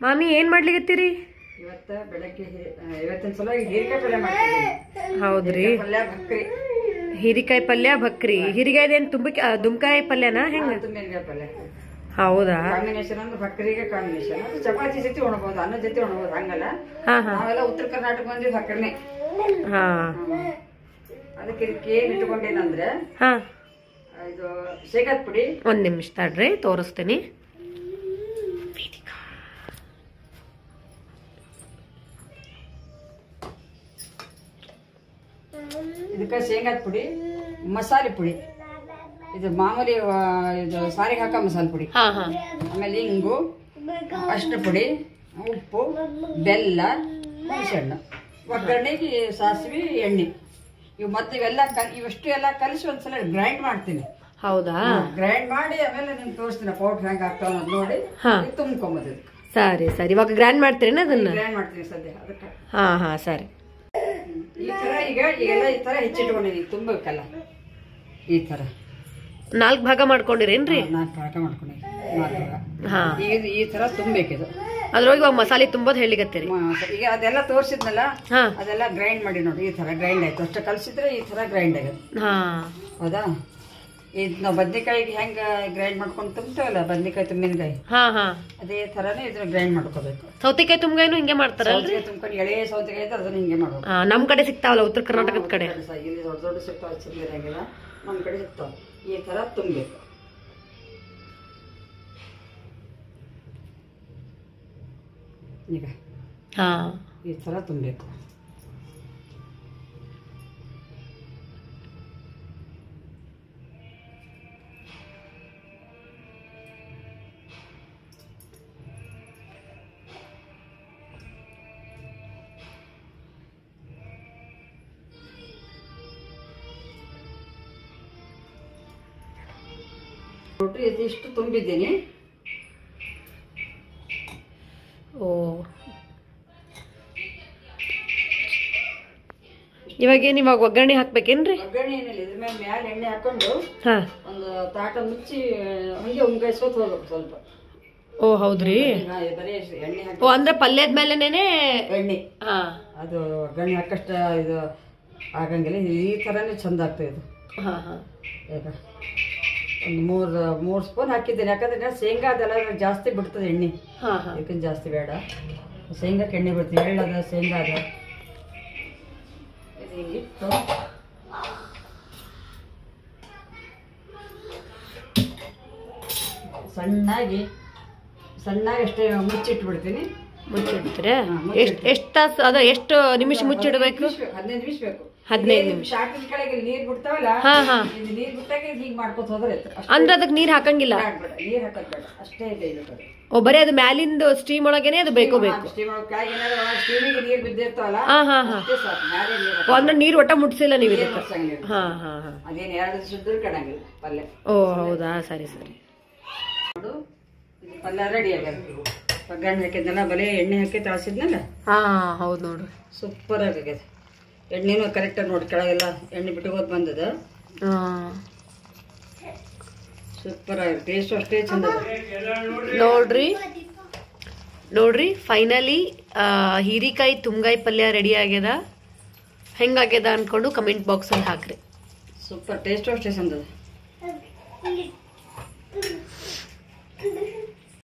ಮಾಮಿ ಏನ್ ಮಾಡ್ಲಿಕತ್ತೀರಿ? ಇವತ್ತ ಬೆಳಗ್ಗೆ ಇವತ್ತಿನ ಸಲುವಾಗಿ ಹೀರೆಕಾಯಿ ಪಲ್ಯ ಮಾಡ್ತಿದ್ದೀನಿ. ಹೌದ್ರಿ, ಪಲ್ಯ ಭಕ್ರಿ, ಹೀರಿಕಾಯಿ ಪಲ್ಯ ಭಕ್ರಿ. ಹೀರಿಕಾಯ್ದೇನ್ ದುಂಬಕಾಯಿ ಪಲ್ಯನಾ ಹೆಂಗ? ತುಂಬಿನಕಾಯಿ ಪಲ್ಯ. ಹೌದಾ? ಕಾಂಬಿನೇಷನ್ ಅಂದ್ರೆ ಭಕ್ರಿಗೆ ಕಾಂಬಿನೇಷನ್. ಚಪಾತಿ ಜೊತೆ ಉಣಬಹುದು, ಅನ್ನ ಜೊತೆ ಉಣಬಹುದು, ಹಂಗಲ್ಲ. ನಾವೆಲ್ಲ ಉತ್ತರ ಕರ್ನಾಟಕ ಬಂದ್ವಿ ಭಕ್ರನೆ. ಅದಕ್ಕೆ ಇದಕ್ಕೆ ಏನ್ ಇಟ್ಕೊಂಡೇನಂದ್ರೆ ಇದು ಶೇಂಗಾದ ಪುಡಿ. ಒಂದ್ ನಿಮಿಷ ತಡ್ರಿ, ತೋರಿಸ್ತೀನಿ. ಇದಕ್ಕೆ ಶೇಂಗಾದ ಪುಡಿ, ಮಸಾಲೆ ಪುಡಿ, ಇದು ಮಾಮೂಲಿ ಇದು ಸಾರಿಗೆ ಹಾಕೋ ಮಸಾಲೆ ಪುಡಿ, ಆಮೇಲೆ ಇಂಗು, ಅರಿಶಿನ ಪುಡಿ, ಉಪ್ಪು, ಬೆಲ್ಲ, ಹುಣಸೆಹಣ್ಣು, ಒಗ್ಗರಣೆಗೆ ಸಾಸಿವೆ, ಎಣ್ಣೆ. ಇವು ಮತ್ತೆ ಇವೆಷ್ಟು ಎಲ್ಲ ಕಲಿಸಿ ಒಂದ್ಸಲ ಗ್ರೈಂಡ್ ಮಾಡ್ತೀನಿ. ಹೌದಾ? ಗ್ರೈಂಡ್ ಮಾಡಿ ಆಮೇಲೆ ನಿಮ್ಗೆ ತೋರಿಸ್ತೀನಿ ಪೌಡರ್ ಹೆಂಗ್ ಆಗ್ತಾವ ನೋಡಿ ತುಂಬ್ಕೊಂಬದು. ಸರಿ ಸರಿ, ಇವಾಗ ಗ್ರೈಂಡ್ ಮಾಡ್ತೀರೇನ ಅದನ್ನ? ಗ್ರೈಂಡ್ ಮಾಡ್ತೀನಿ ಸದ್ಯ ಅದಕ್ಕೆ. ಹಾ ಸರಿ. ಈ ತರ ಈಗೆಲ್ಲ ಈ ತರ ಹೆಚ್ಚಿಟ್ಕೊಂಡಿದ್ದೀನಿ, ತುಂಬಬೇಕಲ್ಲ. ಈ ತರ 4 ಭಾಗ ಮಾಡ್ಕೊಂಡಿರೇನ್ರಿ? 4 ಭಾಗ ಮಾಡ್ಕೊಂಡಿದ್ದೀನಿ. ಈ ತರ ತುಂಬೇಕಿದು. ಅದ್ರೊಳಗೆ ಇವಾಗ ಮಸಾಲೆ ತುಂಬೋದು ಹೇಳಿಗತ್ತೀರಿ. ಈಗ ಅದೆಲ್ಲ ತೋರಿಸಿದ್ನಲ್ಲ, ಅದೆಲ್ಲ ಗ್ರೈಂಡ್ ಮಾಡಿ ನೋಡಿ. ಈ ತರ ಗ್ರೈಂಡ್ ಆಯ್ತು, ಅಷ್ಟೇ ಕಲ್ಸಿದ್ರೆ ಈ ತರ ಗ್ರೈಂಡ್ ಆಗುತ್ತೆ. ಹೌದಾ? ಇದು ನಾವು ಬದ್ನಿಕಾಯಿಗೆ ಹೆಂಗ ಗ್ರೈಂಡ್ ಮಾಡ್ಕೊಂಡು ತುಂಬ್ತೇವಲ್ಲ, ಬದ್ನಿಕಾಯಿ ತುಂಬಿನಕಾಯಿ, ಅದೇ ತರಾನೇ ಇದ್ರ ಗ್ರೈಂಡ್ ಮಾಡ್ಕೋಬೇಕು. ಸೌತೆಕಾಯಿ ತುಂಬ್ಗಾಯಿನು ಹಿಂಗೆ ಮಾಡ್ತಾರಲ್ರಿ? ತುಂಬ್ಕೊಂಡು ಎಳೆ ಸೌತೆಕಾಯಿ ಇದ್ರೆ ಅದನ್ನ ಹಿಂಗೆ ಮಾಡ್ಬೇಕು. ನಮ್ ಕಡೆ ಸಿಗ್ತಾವಲ್ಲ, ಉತ್ತರ ಕರ್ನಾಟಕದ ಕಡೆ. ಇಲ್ಲಿ ದೊಡ್ಡ ದೊಡ್ಡ ಸಿಗ್ತಾವ, ಚಿನ್ನರಂಗಿಲ್ಲ, ನಮ್ ಕಡೆ ಸಿಗ್ತಾವ. ಈ ತರ ತುಂಬಬೇಕು. ಈಗ ಈ ತರ ತುಂಬಬೇಕು. ಇದಿಷ್ಟು ತುಂಬಿದ್ದೀನಿ. ಇವಾಗ ಒಗ್ಗರಣೆ ಹಾಕ್ಬೇಕೇನ್ರಿ? ಒಗ್ಗರಣೆ ಏನಿಲ್ಲ, ಇದ್ರ ಮೇಲೆ ಮ್ಯಾಲ ಎಣ್ಣೆ ಹಾಕೊಂಡು ಒಂದು ತಾಟ ಮುಚ್ಚಿ ಹಂಗೆ ಉಂಗಾಯಿಸೋದು ಹೋಗ್ಬೇಕು ಸ್ವಲ್ಪ. ಓ ಹೌದ್ರಿ? ಬರೀ ಎಣ್ಣೆ ಹಾಕಿ. ಓ ಅಂದ್ರೆ ಪಲ್ಯದ ಮೇಲೆನೇನೆ ಎಣ್ಣೆ? ಅದು ಒಗ್ಗರಣೆ ಹಾಕಷ್ಟ ಇದು ಆಗಂಗಿಲ್ಲ. ಈ ತರಾನೇ ಚಂದ ಆಗ್ತದೆ ಇದು. ಈಗ ಒಂದು 3 ಸ್ಪೂನ್ ಹಾಕಿದ್ದೇನೆ, ಯಾಕಂದ್ರೆ ಶೇಂಗಾ ಅದೆಲ್ಲ ಜಾಸ್ತಿ ಬಿಡ್ತದೆ ಎಣ್ಣೆ. ಇದಕ್ಕಿಂತ ಜಾಸ್ತಿ ಬೇಡ. ಶೇಂಗಾಕ್ಕೆ ಎಣ್ಣೆ ಬಿಡ್ತೀವಿ, ಎಳ್ಳದ ಶೇಂಗಾ ಅದ. ಹಿಂಗಿಟ್ಟು ಸಣ್ಣಾಗಿ ಅಷ್ಟೇ ಮುಚ್ಚಿಟ್ಟು ಬಿಡ್ತೀನಿ. ಮುಚ್ಚಿಡ್ತೀರಾ? ಎಷ್ಟು ತಾಸು ಅದ, ಎಷ್ಟು ನಿಮಿಷ ಮುಚ್ಚಿಡ್ಬೇಕು? 15 ನಿಮಿಷ ಬೇಕು. 15 ನಿಮಿಷ. ಶಾಕಿನ ಕೆಳಗೆ ನೀರ್ ಬಿಡ್ತಾವಲ್ಲ, ನೀರ್ ಬಿಟ್ಟಾಗ ಹೀಗೆ ಮಾಡ್ಕೊತ ಹೋದ್ರೆ ಅಂದ್ರೆ ಅದಕ್ಕೆ ನೀರ್ ಹಾಕಂಗಿಲ್ಲ? ನೀರ್ ಹಾಕದ್ ಬೇಡ, ಅಷ್ಟೇ ಇದೆ. ಓ ಬರೀ ಅದು ಮ್ಯಾಲಿಂದ ಸ್ಟೀಮ್ ಒಳಗೇನೆ ಅದು ಬೇಕು? ಸ್ಟೀಮಿಗೆ ನೀರ್ ಬಿದ್ದಿರ್ತಾವಲ್ಲ, ಅಂದ್ರೆ ನೀರ್ ಒಟ್ಟ ಮುಟ್ಸಿಲ್ಲ ನೀವು? ಅದೇನ್ 2 ದಿವಸ ಕಣಂಗಿಲ್ಲ ಪಲ್ಯ. ಓ ಹೌದಾ? ಸರಿ ಸರಿ. ನೋಡು, ಪಲ್ಯ ರೆಡಿ ಆಗ್ಯದ. ಒಗ್ಗರಣೆ ಹಾಕಿದ್ನಲ್ಲ, ಬರೀ ಎಣ್ಣೆ ಹಾಕಿ ತಾಳ್ಸಿದ್ನಲ್ಲ. ಹೌದು ನೋಡ್ರಿ, ಸೂಪರ್ ಆಗ್ಯದ. ಎಣ್ಣೆನೂ ಕರೆಕ್ಟಾಗಿ ನೋಡಿ, ಕೆಳಗೆಲ್ಲ ಎಣ್ಣೆ ಬಿಟ್ಕೋದ್ ಬಂದದ. ಸೂಪರ್ ಆಗಿದೆ, ಟೇಸ್ಟ್ ಅಷ್ಟೇ ಚಂದ. ನೋಡ್ರಿ ಫೈನಲಿ ಹೀರಿಕಾಯಿ ತುಂಗಾಯಿ ಪಲ್ಯ ರೆಡಿ ಆಗ್ಯದ. ಹೆಂಗಾಗ್ಯದ ಅನ್ಕೊಂಡು ಕಮೆಂಟ್ ಬಾಕ್ಸ್ ಅಲ್ಲಿ ಹಾಕ್ರಿ. ಸೂಪರ್, ಟೇಸ್ಟ್ ಅಷ್ಟೇ ಚಂದ.